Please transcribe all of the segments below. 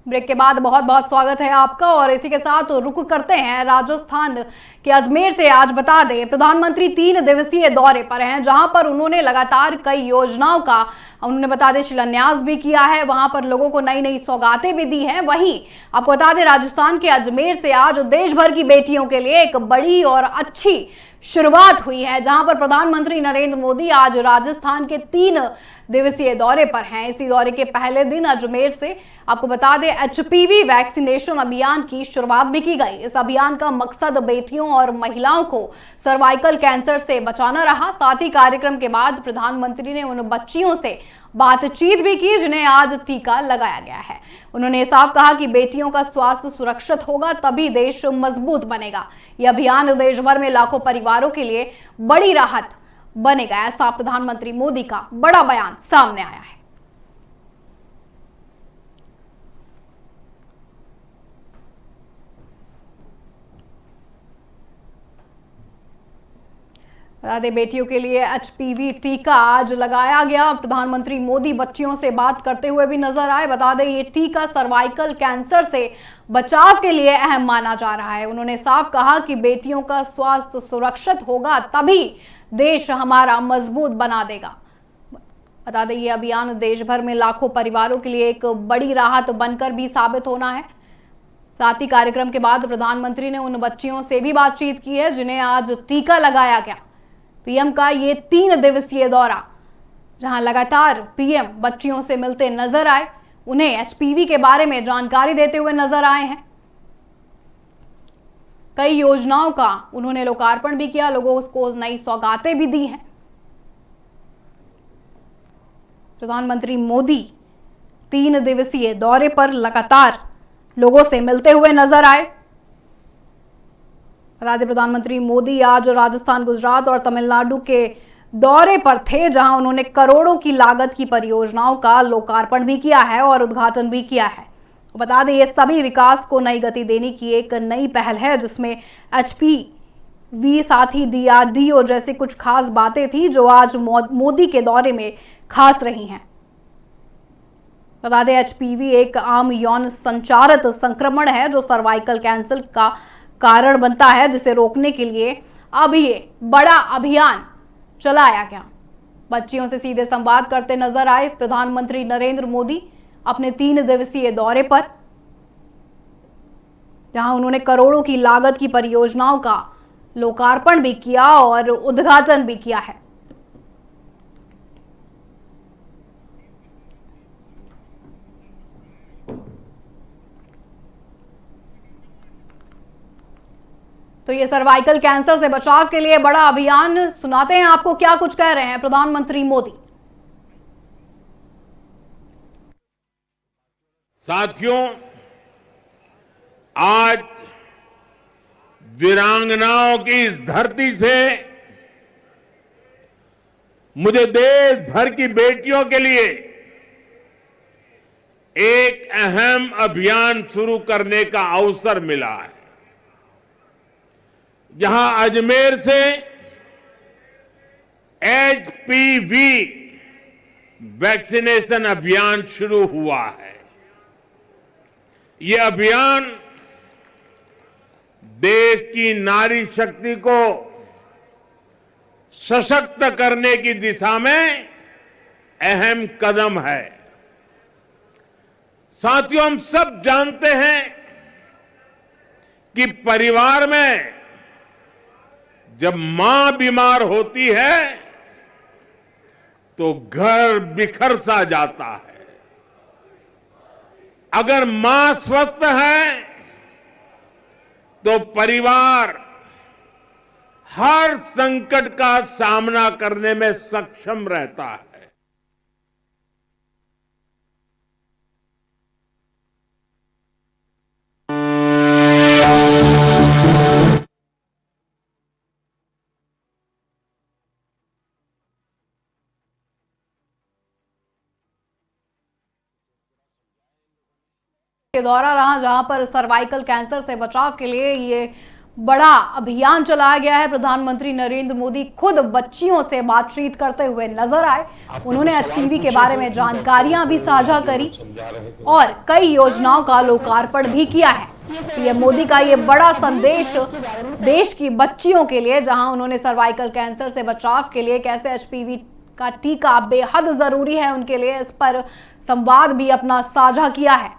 Break के बाद बहुत बहुत स्वागत है आपका। और इसी के साथ रुक करते हैं राजस्थान के अजमेर से। आज बता दें, प्रधानमंत्री 3 दिवसीय दौरे पर हैं, जहां पर उन्होंने लगातार कई योजनाओं का उन्होंने बता दें शिलान्यास भी किया है। वहां पर लोगों को नई नई सौगातें भी दी हैं। वहीं आपको बता दें, राजस्थान के अजमेर से आज देश भर की बेटियों के लिए एक बड़ी और अच्छी शुरुआत हुई है, जहां पर प्रधानमंत्री नरेंद्र मोदी आज राजस्थान के 3 दिवसीय दौरे पर हैं। इसी दौरे के पहले दिन अजमेर से आपको बता दें एचपीवी वैक्सीनेशन अभियान की शुरुआत भी की गई। इस अभियान का मकसद बेटियों और महिलाओं को सर्वाइकल कैंसर से बचाना रहा। साथ ही कार्यक्रम के बाद प्रधानमंत्री ने उन बच्चियों से बातचीत भी की जिन्हें आज टीका लगाया गया है। उन्होंने साफ कहा कि बेटियों का स्वास्थ्य सुरक्षित होगा तभी देश मजबूत बनेगा। यह अभियान देश भर में लाखों परिवारों के लिए बड़ी राहत बनेगा। ऐसा प्रधानमंत्री मोदी का बड़ा बयान सामने आया है। बता दें, बेटियों के लिए एचपीवी टीका आज लगाया गया। प्रधानमंत्री मोदी बच्चियों से बात करते हुए भी नजर आए। बता दें, ये टीका सर्वाइकल कैंसर से बचाव के लिए अहम माना जा रहा है। उन्होंने साफ कहा कि बेटियों का स्वास्थ्य सुरक्षित होगा तभी देश हमारा मजबूत बना देगा। बता दें, ये अभियान देश भर में लाखों परिवारों के लिए एक बड़ी राहत बनकर भी साबित होना है। साथ ही कार्यक्रम के बाद प्रधानमंत्री ने उन बच्चियों से भी बातचीत की है जिन्हें आज टीका लगाया गया। पीएम का ये 3 दिवसीय दौरा, जहां लगातार पीएम बच्चियों से मिलते नजर आए, उन्हें एचपीवी के बारे में जानकारी देते हुए नजर आए हैं। कई योजनाओं का उन्होंने लोकार्पण भी किया, लोगों को नई सौगातें भी दी हैं। प्रधानमंत्री मोदी 3 दिवसीय दौरे पर लगातार लोगों से मिलते हुए नजर आए। बता दें, प्रधानमंत्री मोदी आज राजस्थान, गुजरात और तमिलनाडु के दौरे पर थे, जहां उन्होंने करोड़ों की लागत की परियोजनाओं का लोकार्पण भी किया है और उद्घाटन भी किया है। बता दें, ये सभी विकास को नई गति देने की एक नई पहल है, जिसमें एचपीवी साथ ही डीआरडीओ जैसी कुछ खास बातें थी जो आज मोदी के दौरे में खास रही हैं। बता दें, एचपीवी एक आम यौन संचारित संक्रमण है जो सर्वाइकल कैंसर का कारण बनता है, जिसे रोकने के लिए अब ये बड़ा अभियान चलाया गया। बच्चियों से सीधे संवाद करते नजर आए प्रधानमंत्री नरेंद्र मोदी अपने 3 दिवसीय दौरे पर, जहां उन्होंने करोड़ों की लागत की परियोजनाओं का लोकार्पण भी किया और उद्घाटन भी किया है। तो ये सर्वाइकल कैंसर से बचाव के लिए बड़ा अभियान, सुनाते हैं आपको क्या कुछ कह रहे हैं प्रधानमंत्री मोदी। साथियों, आज वीरांगनाओं की इस धरती से मुझे देश भर की बेटियों के लिए एक अहम अभियान शुरू करने का अवसर मिला है। जहां अजमेर से एचपीवी वैक्सीनेशन अभियान शुरू हुआ है। ये अभियान देश की नारी शक्ति को सशक्त करने की दिशा में अहम कदम है। साथियों, हम सब जानते हैं कि परिवार में जब मां बीमार होती है तो घर बिखर सा जाता है। अगर मां स्वस्थ है तो परिवार हर संकट का सामना करने में सक्षम रहता है। दौरा रहा, जहां पर सर्वाइकल कैंसर से बचाव के लिए ये बड़ा अभियान चलाया गया है। प्रधानमंत्री नरेंद्र मोदी खुद बच्चियों से बातचीत करते हुए नजर आए। उन्होंने एचपीवी के बारे में जानकारियां भी साझा करी और कई योजनाओं का लोकार्पण भी किया है। पीएम मोदी का ये बड़ा संदेश देश की बच्चियों के लिए, जहां उन्होंने सर्वाइकल कैंसर से बचाव के लिए कैसे एचपीवी का टीका बेहद जरूरी है उनके लिए, इस पर संवाद भी अपना साझा किया है।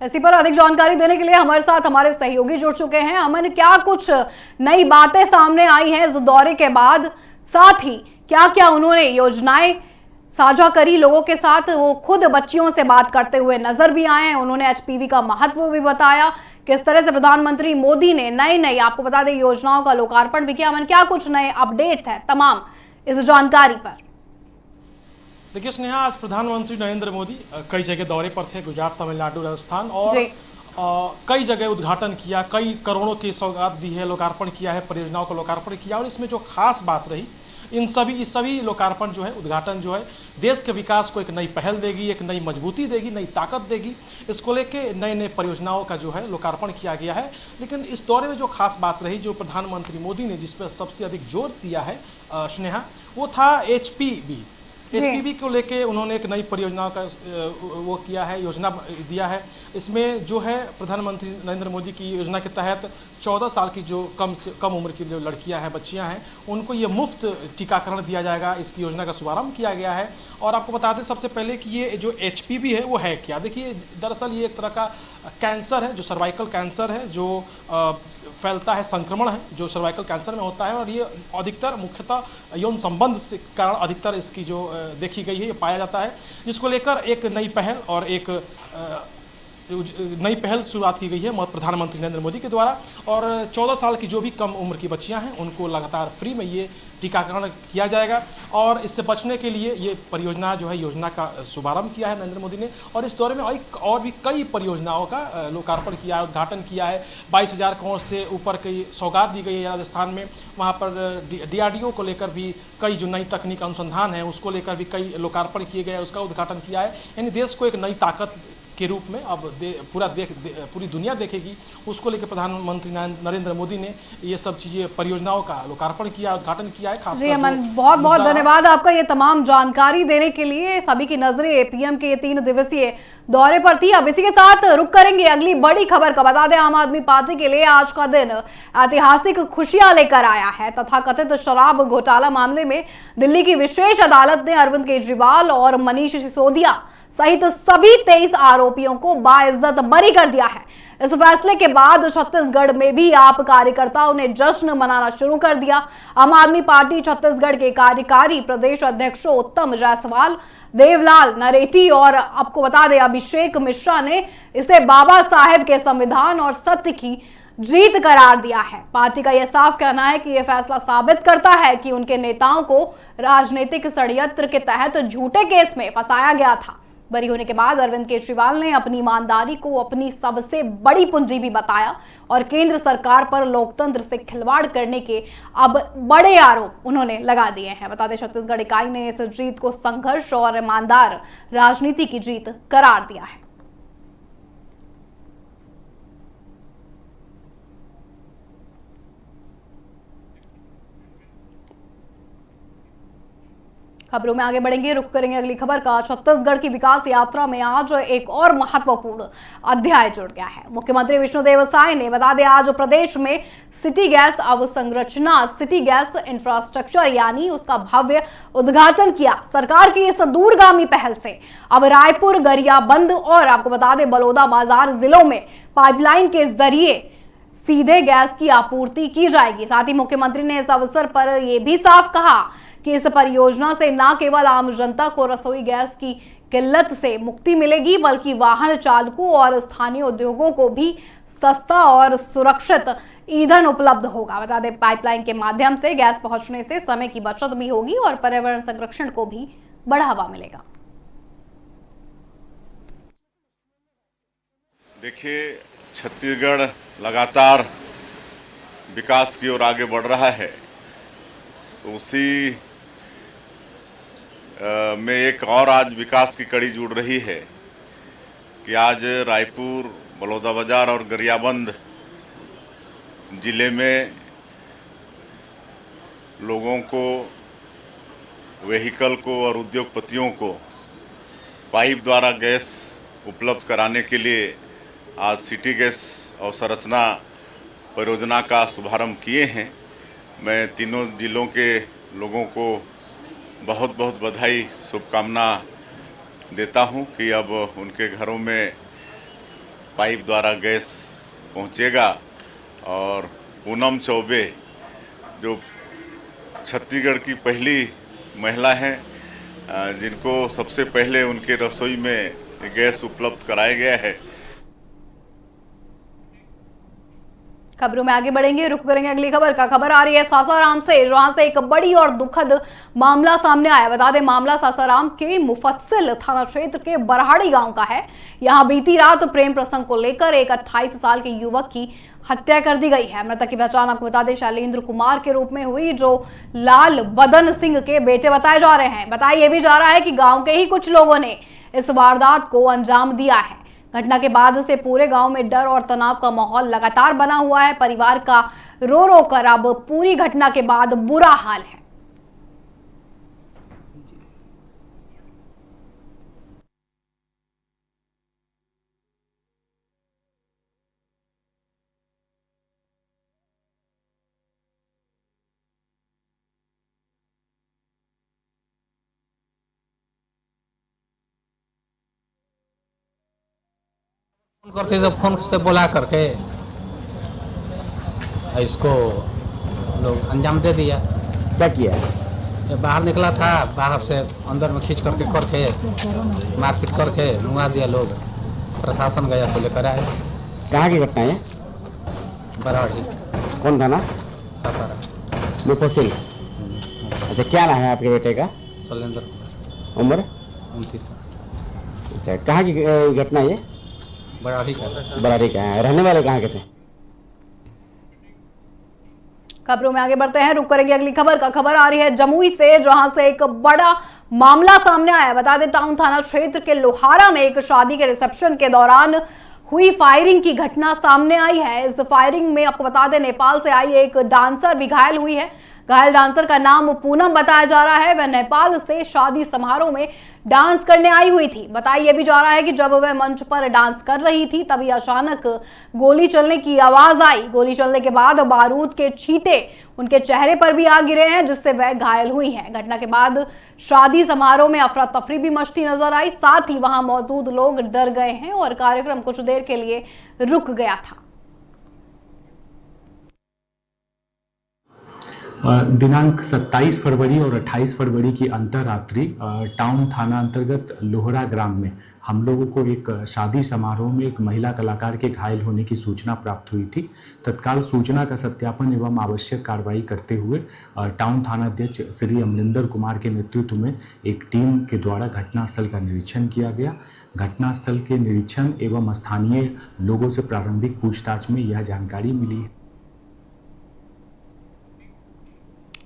इसी पर अधिक जानकारी देने के लिए हमारे साथ हमारे सहयोगी जुड़ चुके हैं। अमन, क्या कुछ नई बातें सामने आई हैं इस दौरे के बाद, साथ ही क्या क्या उन्होंने योजनाएं साझा करी लोगों के साथ? वो खुद बच्चियों से बात करते हुए नजर भी आए हैं, उन्होंने एचपीवी का महत्व भी बताया। किस तरह से प्रधानमंत्री मोदी ने नई आपको बता दें योजनाओं का लोकार्पण भी किया। अमन, क्या कुछ नए अपडेट्स हैं तमाम इस जानकारी पर? देखिए स्नेहा, आज प्रधानमंत्री नरेंद्र मोदी कई जगह दौरे पर थे, गुजरात, तमिलनाडु, राजस्थान, और कई जगह उद्घाटन किया, कई करोड़ों की सौगात दी है, लोकार्पण किया है, परियोजनाओं का लोकार्पण किया। और इसमें जो खास बात रही, इस सभी लोकार्पण जो है, उद्घाटन जो है, देश के विकास को एक नई पहल देगी, एक नई मजबूती देगी, नई ताकत देगी। इसको लेके नए परियोजनाओं का जो है लोकार्पण किया गया है। लेकिन इस दौरे में जो खास बात रही, जो प्रधानमंत्री मोदी ने जिस पर सबसे अधिक जोर दिया है स्नेहा, वो था एचपीवी को लेके उन्होंने एक नई परियोजना का वो किया है, योजना दिया है। इसमें जो है प्रधानमंत्री नरेंद्र मोदी की योजना के तहत 14 साल की जो कम उम्र की जो लड़कियां हैं, बच्चियां हैं, उनको ये मुफ्त टीकाकरण दिया जाएगा। इसकी योजना का शुभारंभ किया गया है। और आपको बता दें सबसे पहले कि ये जो एचपीवी है वो है क्या। देखिए, दरअसल ये एक तरह का कैंसर है, जो सर्वाइकल कैंसर है, जो फैलता है, संक्रमण है जो सर्वाइकल कैंसर में होता है। और ये अधिकतर मुख्यतः यौन संबंध से कारण अधिकतर इसकी जो देखी गई है, ये पाया जाता है, जिसको लेकर एक नई पहल और एक नई पहल शुरुआत की गई है प्रधानमंत्री नरेंद्र मोदी के द्वारा। और 14 साल की जो भी कम उम्र की बच्चियां हैं, उनको लगातार फ्री में ये टीकाकरण किया जाएगा। और इससे बचने के लिए ये परियोजना जो है, योजना का शुभारंभ किया है नरेंद्र मोदी ने। और इस दौरे में और भी कई परियोजनाओं का लोकार्पण किया है, उद्घाटन किया है। 22,000 करोड़ से ऊपर की सौगात दी गई है राजस्थान में। वहाँ पर DRDO को लेकर भी कई जो नई तकनीक अनुसंधान है, उसको लेकर भी कई लोकार्पण किए गए, उसका उद्घाटन किया है। यानी देश को एक नई ताकत के रूप में अब पूरी दुनिया देखेगी, उसको लेकर प्रधानमंत्री नरेंद्र मोदी ने ये सब चीजें, परियोजनाओं का लोकार्पण किया, उद्घाटन किया है। खासकर अमन, बहुत बहुत धन्यवाद आपका ये तमाम जानकारी देने के लिए। सभी की नजरें पीएम के 3 दिवसीय दौरे पर थी। अब इसी के साथ रुक करेंगे अगली बड़ी खबर का। बता दें, आम आदमी पार्टी के लिए आज का दिन ऐतिहासिक खुशियां लेकर आया है। तथाकथित शराब घोटाला मामले में दिल्ली की विशेष अदालत ने अरविंद केजरीवाल और मनीष सिसोदिया सहित सभी 23 आरोपियों को बाइज्जत बरी कर दिया है। इस फैसले के बाद छत्तीसगढ़ में भी आप कार्यकर्ताओं ने जश्न मनाना शुरू कर दिया। आम आदमी पार्टी छत्तीसगढ़ के कार्यकारी प्रदेश अध्यक्षों उत्तम जायसवाल, देवलाल नरेटी और आपको बता दें अभिषेक मिश्रा ने इसे बाबा साहेब के संविधान और सत्य की जीत करार दिया है। पार्टी का यह साफ कहना है कि यह फैसला साबित करता है कि उनके नेताओं को राजनीतिक षड्यंत्र के तहत झूठे केस में फंसाया गया था। बरी होने के बाद अरविंद केजरीवाल ने अपनी ईमानदारी को अपनी सबसे बड़ी पूंजी भी बताया और केंद्र सरकार पर लोकतंत्र से खिलवाड़ करने के अब बड़े आरोप उन्होंने लगा दिए हैं। बता दें, छत्तीसगढ़ इकाई ने इस जीत को संघर्ष और ईमानदार राजनीति की जीत करार दिया है। खबरों में आगे बढ़ेंगे, रुक करेंगे अगली खबर का। छत्तीसगढ़ की विकास यात्रा में आज एक और महत्वपूर्ण अध्याय जुड़ गया है। मुख्यमंत्री विष्णुदेव साय ने बता दें आज प्रदेश में सिटी गैस अवसंरचना, सिटी गैस इंफ्रास्ट्रक्चर यानी उसका भव्य उद्घाटन किया। सरकार की इस दूरगामी पहल से अब रायपुर, गरियाबंद और आपको बता दें बलौदाबाजार जिलों में पाइपलाइन के जरिए सीधे गैस की आपूर्ति की जाएगी। साथ ही मुख्यमंत्री ने इस अवसर पर यह भी साफ कहा कि इस परियोजना से न केवल आम जनता को रसोई गैस की किल्लत से मुक्ति मिलेगी, बल्कि वाहन चालकों और स्थानीय उद्योगों को भी सस्ता और सुरक्षित ईंधन उपलब्ध होगा। बता दें, पाइपलाइन के माध्यम से गैस पहुंचने से समय की बचत भी होगी और पर्यावरण संरक्षण को भी बढ़ावा मिलेगा। देखिए, छत्तीसगढ़ लगातार विकास की ओर आगे बढ़ रहा है, तो उसी में एक और आज विकास की कड़ी जुड़ रही है कि आज रायपुर, बलौदाबाजार और गरियाबंद जिले में लोगों को, व्हीकल को और उद्योगपतियों को पाइप द्वारा गैस उपलब्ध कराने के लिए आज सिटी गैस अवसंरचना परियोजना का शुभारंभ किए हैं। मैं तीनों जिलों के लोगों को बहुत बहुत बधाई, शुभकामना देता हूं कि अब उनके घरों में पाइप द्वारा गैस पहुंचेगा। और पूनम चौबे जो छत्तीसगढ़ की पहली महिला हैं जिनको सबसे पहले उनके रसोई में गैस उपलब्ध कराया गया है। खबरों में आगे बढ़ेंगे, रुक करेंगे अगली खबर का। खबर आ रही है सासाराम से, जहां से एक बड़ी और दुखद मामला सामने आया। बता दें, मामला सासाराम के मुफस्सिल थाना क्षेत्र के बरहाड़ी गांव का है। यहां बीती रात प्रेम प्रसंग को लेकर एक 28 साल के युवक की हत्या कर दी गई है। मृतक की पहचान आपको बता दें शैलेंद्र कुमार के रूप में हुई, जो लाल बदन सिंह के बेटे बताए जा रहे हैं। बताया यह भी जा रहा है कि गाँव के ही कुछ लोगों ने इस वारदात को अंजाम दिया है। घटना के बाद से पूरे गांव में डर और तनाव का माहौल लगातार बना हुआ है। परिवार का रो रो कर अब पूरी घटना के बाद बुरा हाल है। करते जब फोन से बुला करके इसको लोग अंजाम दे दिया। क्या किया? ये बाहर निकला था, बाहर से अंदर में खींच करके मारपीट करके मुआ दिया लोग। प्रशासन गया तो लेकर आए। कहाँ की घटना है? बरहाड़ी। कौन थाना? सासाराम। मुफस्सिल। अच्छा, क्या नाम है आपके बेटे का? शैलेंद्र कुमार। उम्र? 29 साल। अच्छा, कहाँ की घटना है? बरहाड़ी का। बरारी का है। रहने वाले कहाँ के थे? खबरों में आगे बढ़ते हैं, रुक करेंगे अगली खबर का। खबर आ रही है जमुई से, जहां से एक बड़ा मामला सामने आया। बता दें, टाउन थाना क्षेत्र के लोहारा में एक शादी के रिसेप्शन के दौरान हुई फायरिंग की घटना सामने आई है। इस फायरिंग में आपको बता दें नेपाल से आई एक डांसर भी घायल हुई है। घायल डांसर का नाम पूनम बताया जा रहा है। वह नेपाल से शादी समारोह में डांस करने आई हुई थी। बताया यह भी जा रहा है कि जब वह मंच पर डांस कर रही थी तभी अचानक गोली चलने की आवाज आई। गोली चलने के बाद बारूद के छींटे उनके चेहरे पर भी आ गिरे हैं, जिससे वह घायल हुई हैं। घटना के बाद शादी समारोह में अफरा तफरी भी मचती नजर आई। साथ ही वहां मौजूद लोग डर गए हैं और कार्यक्रम कुछ देर के लिए रुक गया था। दिनांक 27 फरवरी और 28 फरवरी की अंतररात्रि टाउन थाना अंतर्गत लोहरा ग्राम में हम लोगों को एक शादी समारोह में एक महिला कलाकार के घायल होने की सूचना प्राप्त हुई थी। तत्काल सूचना का सत्यापन एवं आवश्यक कार्रवाई करते हुए टाउन थाना अध्यक्ष श्री अमरिंदर कुमार के नेतृत्व में एक टीम के द्वारा घटनास्थल का निरीक्षण किया गया। घटनास्थल के निरीक्षण एवं स्थानीय लोगों से प्रारंभिक पूछताछ में यह जानकारी मिली है।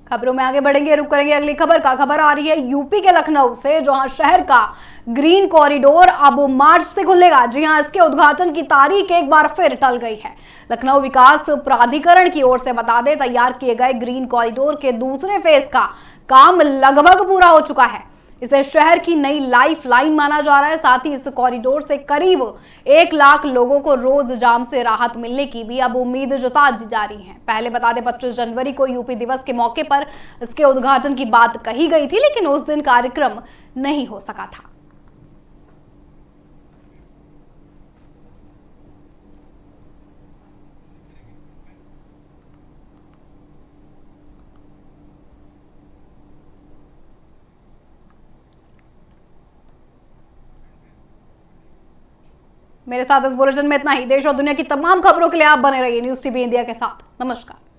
खबरों में आगे बढ़ेंगे, रुक करेंगे अगली खबर का। खबर आ रही है यूपी के लखनऊ से, जहां शहर का ग्रीन कॉरिडोर अब मार्च से खुलेगा। जी हां, इसके उद्घाटन की तारीख एक बार फिर टल गई है। लखनऊ विकास प्राधिकरण की ओर से बता दें तैयार किए गए ग्रीन कॉरिडोर के दूसरे फेज का काम लगभग पूरा हो चुका है। इसे शहर की नई लाइफ लाइन माना जा रहा है। साथ ही इस कॉरिडोर से करीब 1 लाख लोगों को रोज जाम से राहत मिलने की भी अब उम्मीद जता जा रही है। पहले बता दें 25 जनवरी को यूपी दिवस के मौके पर इसके उद्घाटन की बात कही गई थी, लेकिन उस दिन कार्यक्रम नहीं हो सका था। मेरे साथ इस बुलेटिन में इतना ही। देश और दुनिया की तमाम खबरों के लिए आप बने रहिए न्यूज़ टीवी इंडिया के साथ। नमस्कार।